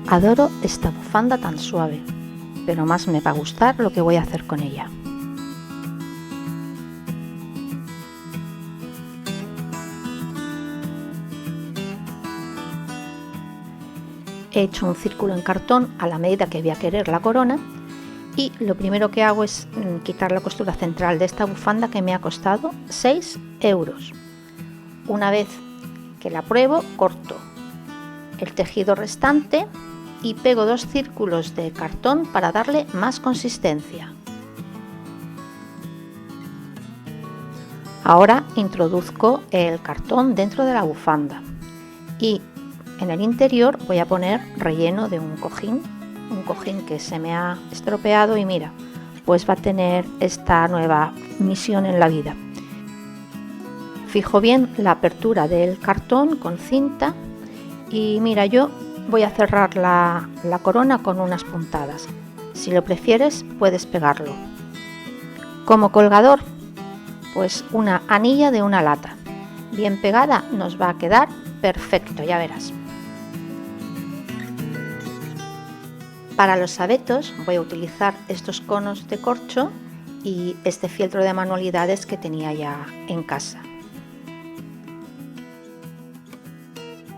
Adoro esta bufanda tan suave, pero más me va a gustar lo que voy a hacer con ella. He hecho un círculo en cartón a la medida que voy a querer la corona y lo primero que hago es quitar la costura central de esta bufanda que me ha costado 6 euros. Una vez que la pruebo, corto el tejido restante y pego 2 círculos de cartón para darle más consistencia. Ahora introduzco el cartón dentro de la bufanda y en el interior voy a poner relleno de un cojín que se me ha estropeado y mira, pues va a tener esta nueva misión en la vida. Fijo bien la apertura del cartón con cinta y mira, yo voy a cerrar la corona con unas puntadas. Si lo prefieres, puedes pegarlo. Como colgador, pues una anilla de una lata. Bien pegada nos va a quedar perfecto, ya verás. Para los abetos voy a utilizar estos conos de corcho y este fieltro de manualidades que tenía ya en casa.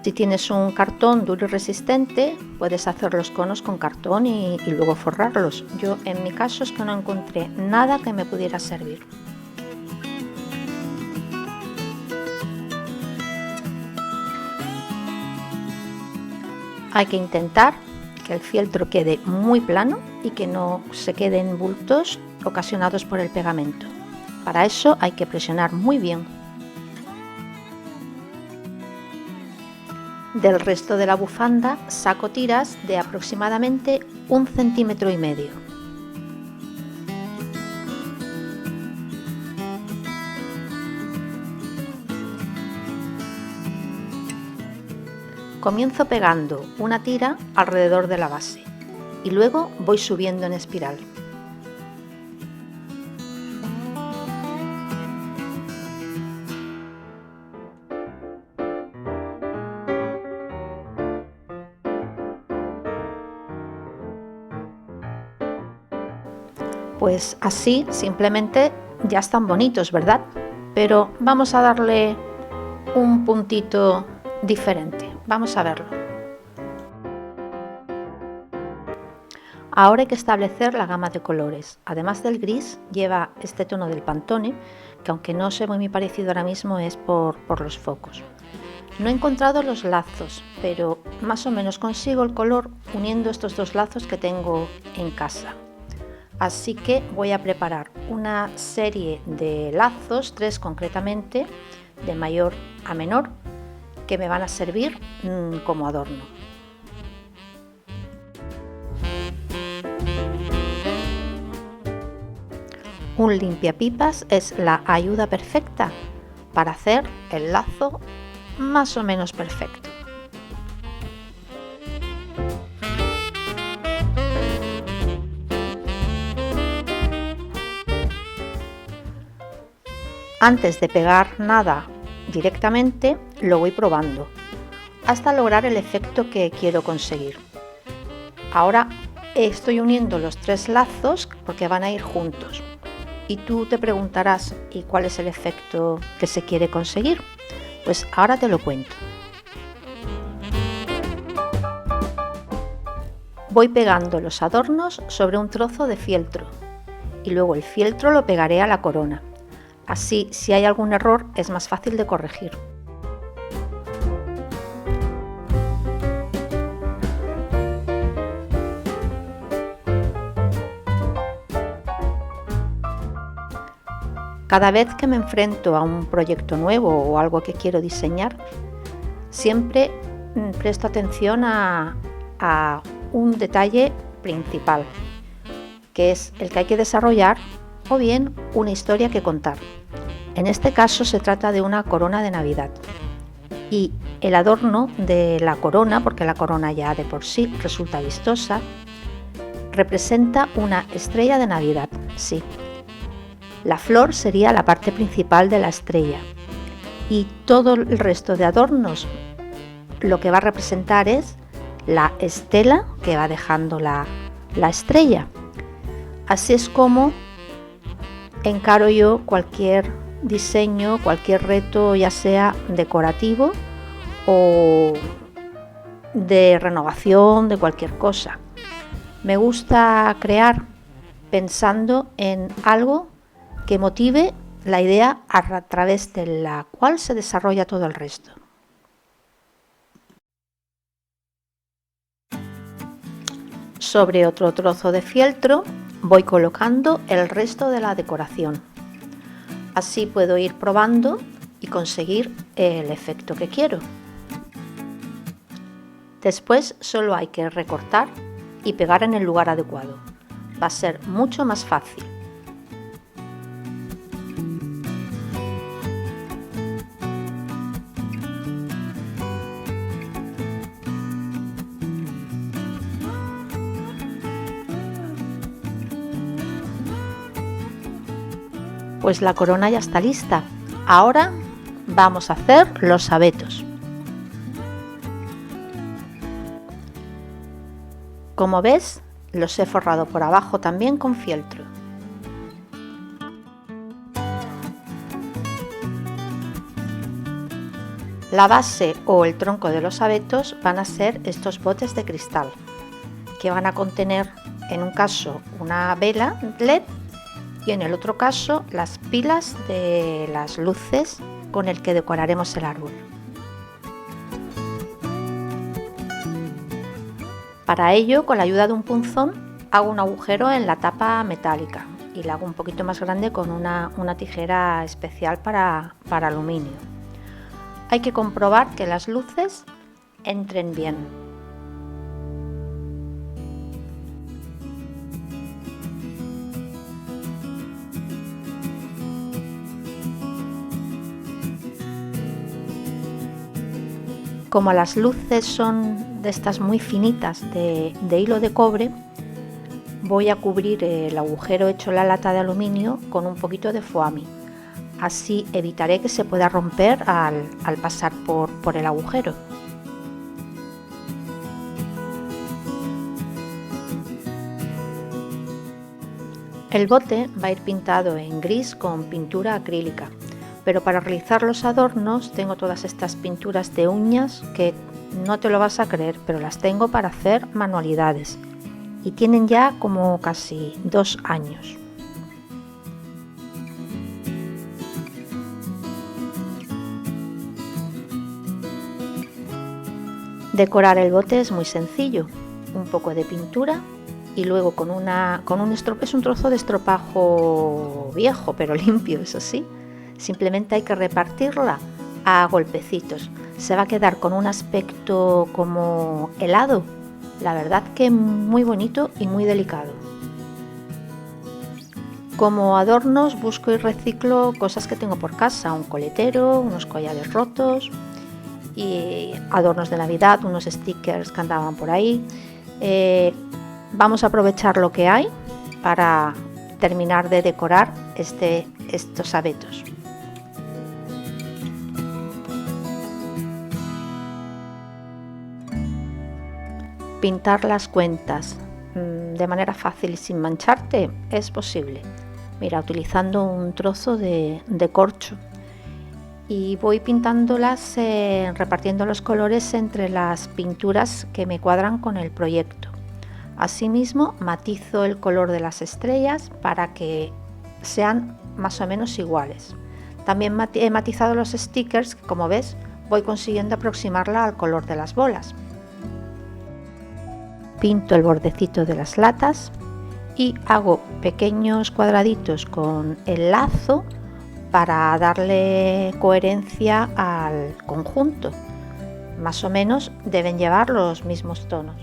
Si tienes un cartón duro y resistente, puedes hacer los conos con cartón y luego forrarlos. Yo en mi caso es que no encontré nada que me pudiera servir. Hay que intentar que el fieltro quede muy plano y que no se queden bultos ocasionados por el pegamento. Para eso hay que presionar muy bien. Del resto de la bufanda saco tiras de aproximadamente 1,5 centímetros. Comienzo pegando una tira alrededor de la base y luego voy subiendo en espiral. Pues así simplemente ya están bonitos, ¿verdad? Pero vamos a darle un puntito diferente. Vamos a verlo. Ahora hay que establecer la gama de colores. Además del gris, lleva este tono del Pantone, que aunque no se ve muy parecido ahora mismo es por los focos. No he encontrado los lazos, pero más o menos consigo el color uniendo estos dos lazos que tengo en casa. Así que voy a preparar una serie de lazos, 3 concretamente, de mayor a menor, que me van a servir como adorno. Un limpiapipas es la ayuda perfecta para hacer el lazo más o menos perfecto. Antes de pegar nada directamente, lo voy probando hasta lograr el efecto que quiero conseguir. Ahora estoy uniendo los 3 lazos porque van a ir juntos. Y tú te preguntarás, ¿y cuál es el efecto que se quiere conseguir? Pues ahora te lo cuento. Voy pegando los adornos sobre un trozo de fieltro y luego el fieltro lo pegaré a la corona. Así, si hay algún error, es más fácil de corregir. Cada vez que me enfrento a un proyecto nuevo o algo que quiero diseñar, siempre presto atención a un detalle principal, que es el que hay que desarrollar o bien una historia que contar. En este caso se trata de una corona de Navidad y el adorno de la corona, porque la corona ya de por sí resulta vistosa, representa una estrella de Navidad, sí. La flor sería la parte principal de la estrella y todo el resto de adornos lo que va a representar es la estela que va dejando la estrella. Así es como encaro yo cualquier diseño, cualquier reto, ya sea decorativo o de renovación de cualquier cosa. Me gusta crear pensando en algo que motive la idea a través de la cual se desarrolla todo el resto. Sobre otro trozo de fieltro voy colocando el resto de la decoración. Así puedo ir probando y conseguir el efecto que quiero. Después solo hay que recortar y pegar en el lugar adecuado. Va a ser mucho más fácil. Pues la corona ya está lista. Ahora vamos a hacer los abetos. Como ves, los he forrado por abajo también con fieltro. La base o el tronco de los abetos van a ser estos botes de cristal, que van a contener, en un caso, una vela LED y en el otro caso las pilas de las luces con el que decoraremos el árbol. Para ello, con la ayuda de un punzón, hago un agujero en la tapa metálica y la hago un poquito más grande con una tijera especial para aluminio. Hay que comprobar que las luces entren bien. Como las luces son de estas muy finitas de hilo de cobre, voy a cubrir el agujero hecho en la lata de aluminio con un poquito de foamy. Así evitaré que se pueda romper al pasar por el agujero. El bote va a ir pintado en gris con pintura acrílica. Pero para realizar los adornos tengo todas estas pinturas de uñas que no te lo vas a creer, pero las tengo para hacer manualidades y tienen ya como casi 2 años. Decorar el bote es muy sencillo, un poco de pintura y luego es un trozo de estropajo viejo pero limpio, eso sí. Simplemente hay que repartirla a golpecitos. Se va a quedar con un aspecto como helado. La verdad que muy bonito y muy delicado. Como adornos busco y reciclo cosas que tengo por casa. Un coletero, unos collares rotos y adornos de Navidad, unos stickers que andaban por ahí. Vamos a aprovechar lo que hay para terminar de decorar estos abetos. Pintar las cuentas de manera fácil y sin mancharte es posible. Mira, utilizando un trozo de corcho y voy pintándolas, repartiendo los colores entre las pinturas que me cuadran con el proyecto. Asimismo, matizo el color de las estrellas para que sean más o menos iguales. También he matizado los stickers, que como ves voy consiguiendo aproximarla al color de las bolas. Pinto el bordecito de las latas y hago pequeños cuadraditos con el lazo para darle coherencia al conjunto. Más o menos deben llevar los mismos tonos.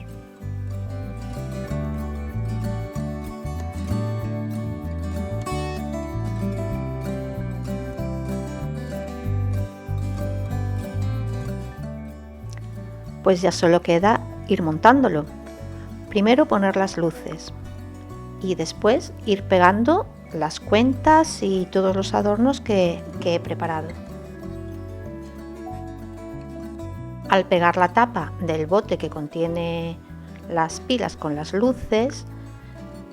Pues ya solo queda ir montándolo. Primero poner las luces y después ir pegando las cuentas y todos los adornos que he preparado. Al pegar la tapa del bote que contiene las pilas con las luces,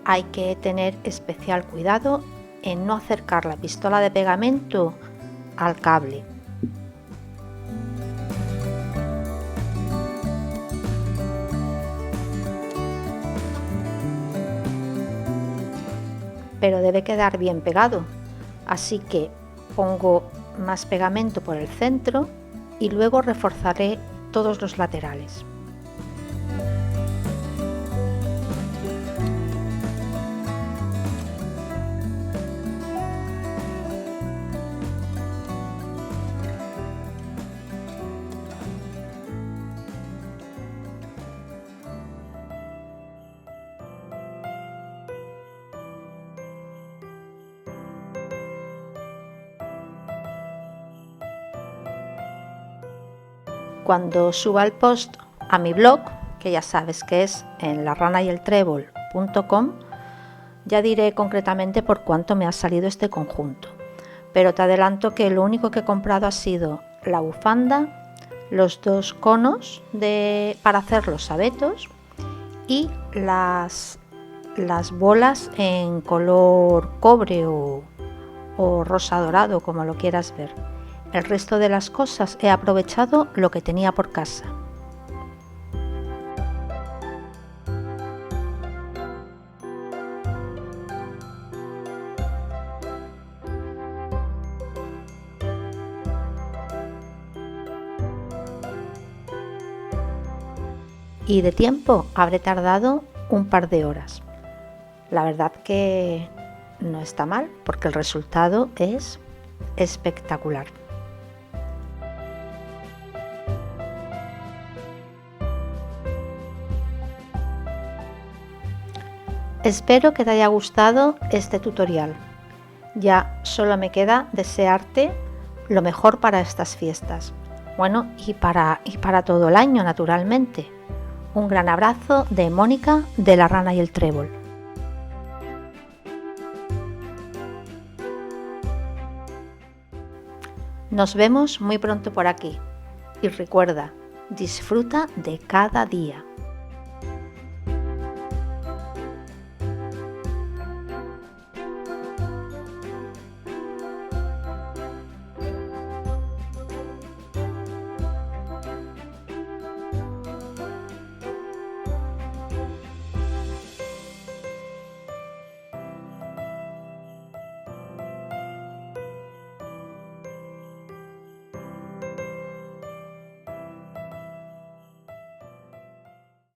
hay que tener especial cuidado en no acercar la pistola de pegamento al cable. Pero debe quedar bien pegado, así que pongo más pegamento por el centro y luego reforzaré todos los laterales. Cuando suba el post a mi blog, que ya sabes que es en larranayeltrébol.com, ya diré concretamente por cuánto me ha salido este conjunto. Pero te adelanto que lo único que he comprado ha sido la bufanda, los 2 conos para hacer los abetos y las bolas en color cobre o rosa dorado, como lo quieras ver. El resto de las cosas he aprovechado lo que tenía por casa. Y de tiempo habré tardado un par de horas. La verdad que no está mal porque el resultado es espectacular. Espero que te haya gustado este tutorial. Ya solo me queda desearte lo mejor para estas fiestas. Bueno, y para todo el año, naturalmente. Un gran abrazo de Mónica de La Rana y el Trébol. Nos vemos muy pronto por aquí. Y recuerda, disfruta de cada día.